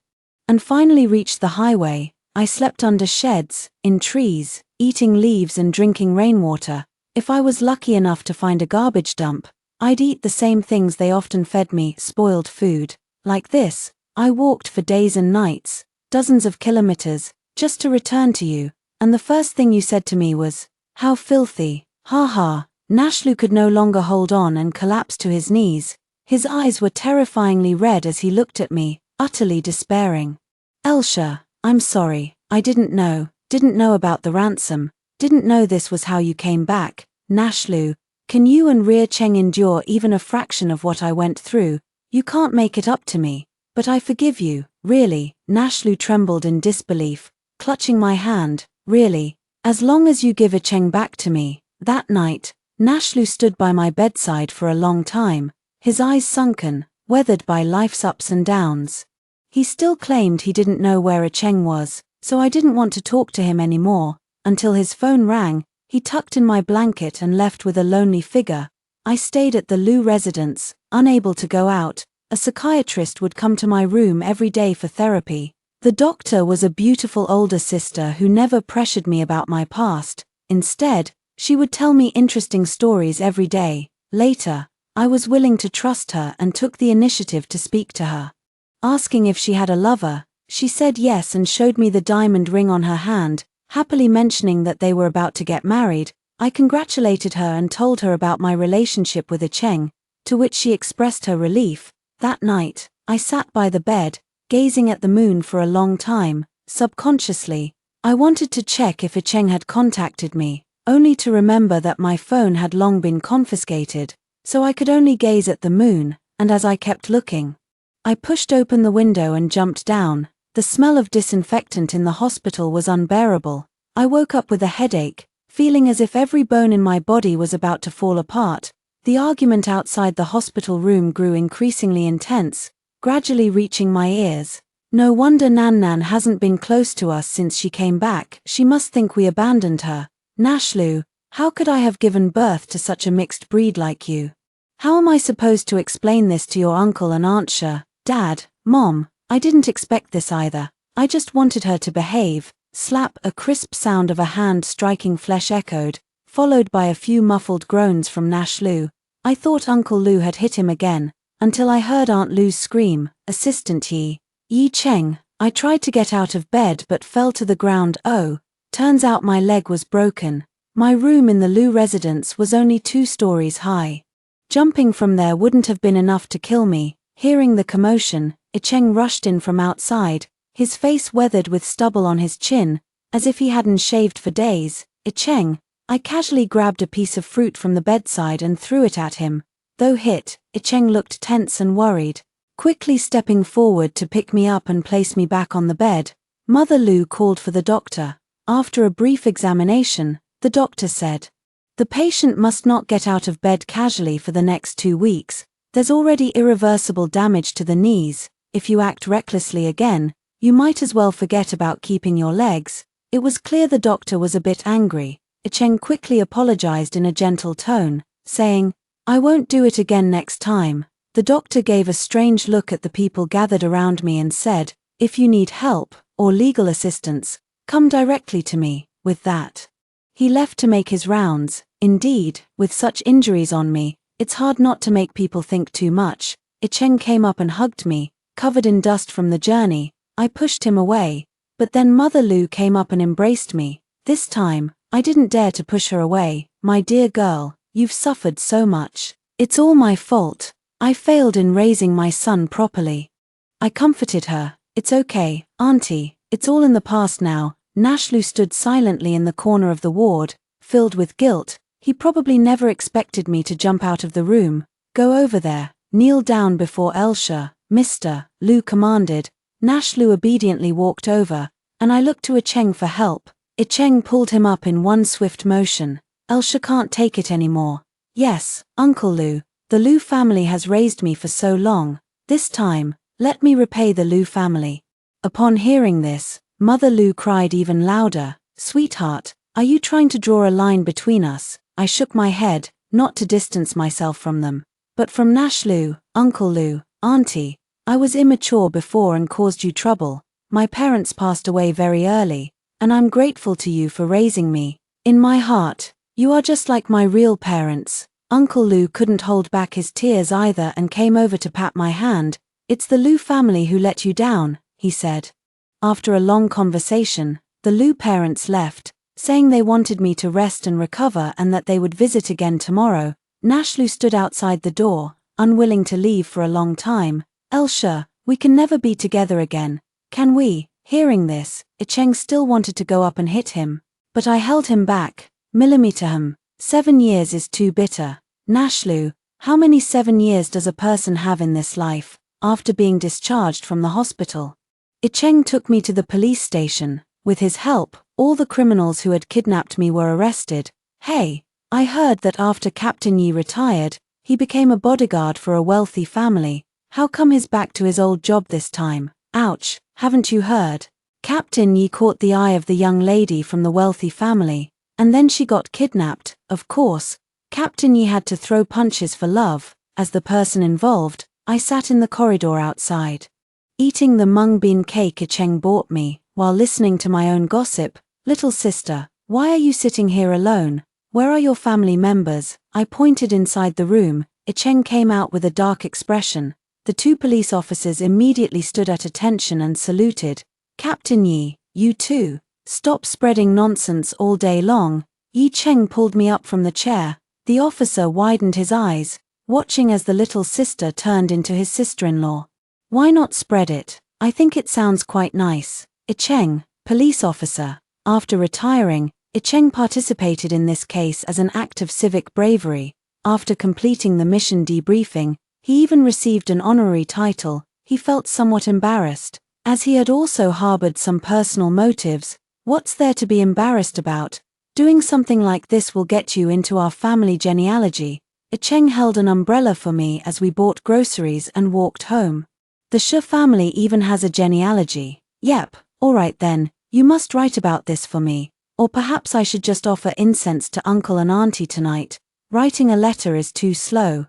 and finally reached the highway. I slept under sheds, in trees, eating leaves and drinking rainwater. If I was lucky enough to find a garbage dump, I'd eat the same things they often fed me, spoiled food. Like this, I walked for days and nights, dozens of kilometers, just to return to you, and the first thing you said to me was, "How filthy." Ha ha. Nashlu could no longer hold on and collapsed to his knees. His eyes were terrifyingly red as he looked at me, utterly despairing. Elsha, I'm sorry, I didn't know about the ransom, didn't know this was how you came back. Nashlu, can you and Ria Cheng endure even a fraction of what I went through? You can't make it up to me, but I forgive you, really. Nashlu trembled in disbelief, clutching my hand. Really, as long as you give Cheng back to me. That night, Nashlu stood by my bedside for a long time, his eyes sunken, weathered by life's ups and downs. He still claimed he didn't know where Cheng was, so I didn't want to talk to him anymore, until his phone rang. He tucked in my blanket and left with a lonely figure. I stayed at the Lu residence, unable to go out. A psychiatrist would come to my room every day for therapy. The doctor was a beautiful older sister who never pressured me about my past. Instead, she would tell me interesting stories every day. Later, I was willing to trust her and took the initiative to speak to her. Asking if she had a lover, she said yes and showed me the diamond ring on her hand, happily mentioning that they were about to get married. I congratulated her and told her about my relationship with Cheng, to which she expressed her relief. That night, I sat by the bed, gazing at the moon for a long time. Subconsciously, I wanted to check if Cheng had contacted me, only to remember that my phone had long been confiscated, so I could only gaze at the moon. And as I kept looking, I pushed open the window and jumped down. The smell of disinfectant in the hospital was unbearable. I woke up with a headache, feeling as if every bone in my body was about to fall apart. The argument outside the hospital room grew increasingly intense, gradually reaching my ears. No wonder Nan hasn't been close to us since she came back. She must think we abandoned her. Nashlu, how could I have given birth to such a mixed breed like you? How am I supposed to explain this to your uncle and Aunt Sha? Dad, Mom, I didn't expect this either. I just wanted her to behave. Slap. A crisp sound of a hand striking flesh echoed, followed by a few muffled groans from Nashlu. I thought Uncle Lu had hit him again, until I heard Aunt Lu's scream, "Assistant Yi Cheng." I tried to get out of bed but fell to the ground. Oh, turns out my leg was broken. My room in the Lu residence was only 2 stories high. Jumping from there wouldn't have been enough to kill me. Hearing the commotion, Cheng rushed in from outside, his face weathered with stubble on his chin, as if he hadn't shaved for days. Icheng, I casually grabbed a piece of fruit from the bedside and threw it at him. Though hit, Icheng looked tense and worried, quickly stepping forward to pick me up and place me back on the bed. Mother Lu called for the doctor. After a brief examination, the doctor said, "The patient must not get out of bed casually for the next 2 weeks. There's already irreversible damage to the knees. If you act recklessly again, you might as well forget about keeping your legs." It was clear the doctor was a bit angry. Icheng quickly apologized in a gentle tone, saying, "I won't do it again next time." The doctor gave a strange look at the people gathered around me and said, "If you need help or legal assistance, come directly to me." With that, he left to make his rounds. Indeed, with such injuries on me, it's hard not to make people think too much. Icheng came up and hugged me, covered in dust from the journey. I pushed him away, but then Mother Lu came up and embraced me. This time, I didn't dare to push her away. "My dear girl, you've suffered so much. It's all my fault. I failed in raising my son properly." I comforted her. "It's okay, Auntie, it's all in the past now." Nashlu stood silently in the corner of the ward, filled with guilt. He probably never expected me to jump out of the room. "Go over there, kneel down before Elsha, Mr. Lu commanded. Nashlu obediently walked over, and I looked to Icheng for help. Icheng pulled him up in one swift motion. "Elsha can't take it anymore." "Yes, Uncle Lu, the Lu family has raised me for so long. This time, let me repay the Lu family." Upon hearing this, Mother Lu cried even louder. "Sweetheart, are you trying to draw a line between us?" I shook my head, not to distance myself from them, but from Nashlu. "Uncle Lu, Auntie, I was immature before and caused you trouble. My parents passed away very early, and I'm grateful to you for raising me. In my heart, you are just like my real parents." Uncle Lu couldn't hold back his tears either and came over to pat my hand. "It's the Lu family who let you down," he said. After a long conversation, the Lu parents left, saying they wanted me to rest and recover and that they would visit again tomorrow. Nashlu stood outside the door, unwilling to leave for a long time. "Elsha, we can never be together again, can we?" Hearing this, Icheng still wanted to go up and hit him, but I held him back. "Millimeter him. 7 years is too bitter. Nashlu, how many 7 years does a person have in this life, after being discharged from the hospital?" Icheng took me to the police station. With his help, all the criminals who had kidnapped me were arrested. "Hey, I heard that after Captain Yi retired, he became a bodyguard for a wealthy family. How come he's back to his old job this time?" "Ouch, haven't you heard? Captain Yi caught the eye of the young lady from the wealthy family, and then she got kidnapped. Of course, Captain Yi had to throw punches for love." As the person involved, I sat in the corridor outside, eating the mung bean cake Icheng bought me, while listening to my own gossip. "Little sister, why are you sitting here alone? Where are your family members?" I pointed inside the room. Icheng came out with a dark expression. The 2 police officers immediately stood at attention and saluted. "Captain Yi, you too. Stop spreading nonsense all day long." Icheng pulled me up from the chair. The officer widened his eyes, watching as the little sister turned into his sister-in-law. "Why not spread it? I think it sounds quite nice." Icheng, police officer. After retiring, Icheng participated in this case as an act of civic bravery. After completing the mission debriefing, he even received an honorary title. He felt somewhat embarrassed, as he had also harbored some personal motives. What's there to be embarrassed about? Doing something like this will get you into our family genealogy. Icheng held an umbrella for me as we bought groceries and walked home. "The Shi family even has a genealogy." "Yep, alright then, you must write about this for me. Or perhaps I should just offer incense to Uncle and Auntie tonight. Writing a letter is too slow."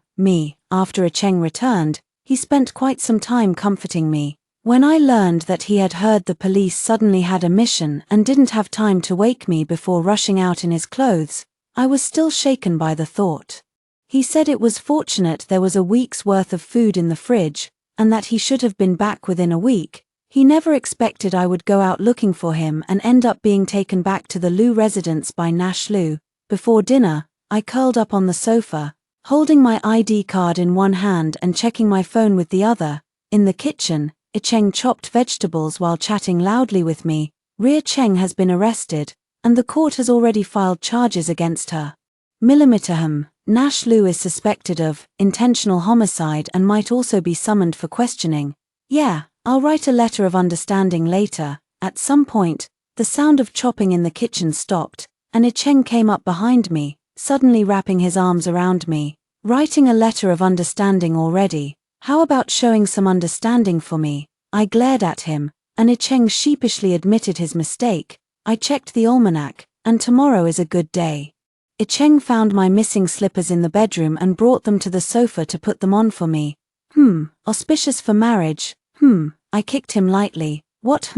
After Icheng returned, he spent quite some time comforting me. When I learned that he had heard the police suddenly had a mission and didn't have time to wake me before rushing out in his clothes, I was still shaken by the thought. He said it was fortunate there was a week's worth of food in the fridge, and that he should have been back within a week. He never expected I would go out looking for him and end up being taken back to the Lu residence by Nashlu. Before dinner, I curled up on the sofa, holding my ID card in one hand and checking my phone with the other. In the kitchen, Icheng chopped vegetables while chatting loudly with me. Ria Cheng has been arrested, and the court has already filed charges against her. Millimeter. Nash Liu is suspected of intentional homicide and might also be summoned for questioning. Yeah, I'll write a letter of understanding later. At some point, the sound of chopping in the kitchen stopped, and Cheng came up behind me, suddenly wrapping his arms around me. Writing a letter of understanding already? How about showing some understanding for me? I glared at him, and Cheng sheepishly admitted his mistake. I checked the almanac, and tomorrow is a good day. Cheng found my missing slippers in the bedroom and brought them to the sofa to put them on for me. Auspicious for marriage. I kicked him lightly. What?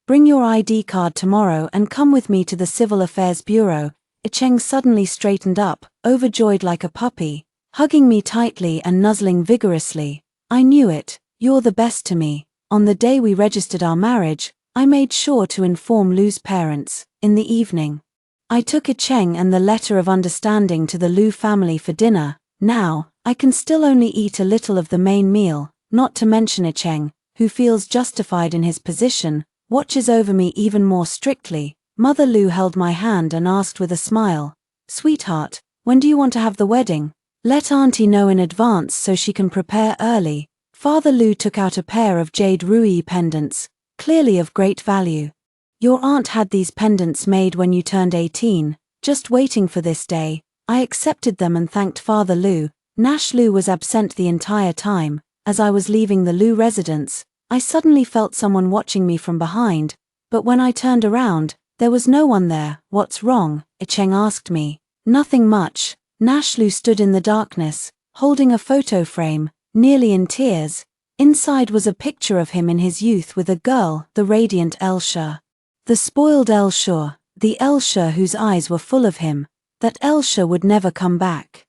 Bring your ID card tomorrow and come with me to the Civil Affairs Bureau. Cheng suddenly straightened up, overjoyed like a puppy, hugging me tightly and nuzzling vigorously. I knew it. You're the best to me. On the day we registered our marriage, I made sure to inform Lu's parents. In the evening, I took Cheng and the letter of understanding to the Lu family for dinner. Now, I can still only eat a little of the main meal, not to mention Cheng, who feels justified in his position, watches over me even more strictly. Mother Lu held my hand and asked with a smile, "Sweetheart, when do you want to have the wedding? Let Auntie know in advance so she can prepare early." Father Lu took out a pair of jade ruyi pendants, clearly of great value. "Your aunt had these pendants made when you turned 18, just waiting for this day." I accepted them and thanked Father Lu. Nash Liu was absent the entire time. As I was leaving the Lu residence, I suddenly felt someone watching me from behind, but when I turned around, there was no one there. "What's wrong?" Cheng asked me. "Nothing much." Nash Liu stood in the darkness, holding a photo frame, nearly in tears. Inside was a picture of him in his youth with a girl, the radiant Elsha. The spoiled Elsha, the Elsha whose eyes were full of him, that Elsha would never come back.